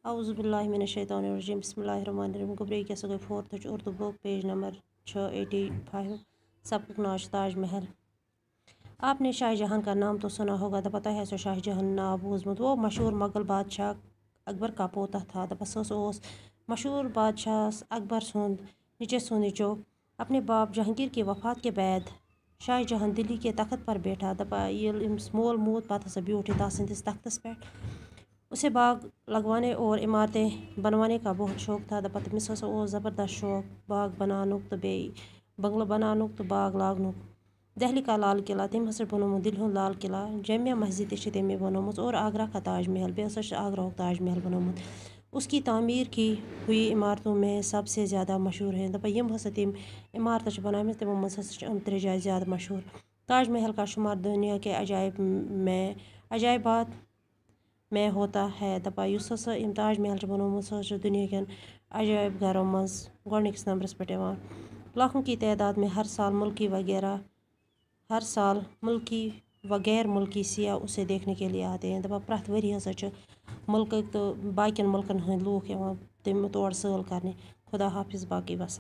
اعوذ باللہ من الشیطان الرجیم بسم اللہ الرحمن الرحیم گبری کے سگے 4th اردو بک پیج نمبر 685 سبق ناش تاج محل. آپ نے شاہ جہاں کا نام تو سنا ہوگا. دپتا ہے سو شاہ جہاں نام بوزمت. وہ مشہور مغل بادشاہ اکبر کا پوتا تھا. دپس مشہور بادشاہ اکبر سند نچے سونچو اپنے باپ جہانگیر کی وفات کے بعد شاہ جہاں دلی کے تخت پر بیٹھا. دپا یل مول موت پتہ ہسا بیوٹھ سندس تختس پہ. اسے باغ لگوانے اور عمارتیں بنوانے کا بہت شوق تھا. دپا تمس ہسا زبردست شوق باغ بنانک تو بی بنگلہ بنانک تو باغ لاگنک. دہلی کا لال قلعہ تم ہسا بنومت دلہ ہند لال قلعہ. جامع مسجد تہ تمے بنومت اور آگرہ کا تاج محل بی ہسا آگرہ تاج محل بنومت. اس کی تعمیر کی ہوئی عمارتوں میں سب سے زیادہ مشہور ہیں. دپا یم ہسا تم عمارت بنائمت تمو مز ہسا ترے جائیں زیادہ مشہور. تاج محل کا شمار دنیا کے عجائبات میں ہوتا ہے. دپا یس ہسا تاج محل بنومت سہ دنیا کن عجائب گھروں مز گۄڈنکِس نمبرس پہ یوان. لاکھوں کی تعداد میں ہر سال ملکی و غیر ملکی سیاح اسے دیکھنے کے لیے آتے ہیں. دپا پرٛٮ۪تھ ؤری ہسا ملک تو باقین ملکن ہند لوگ یوان تور سٲل کرنے. خدا حافظ باقی بس.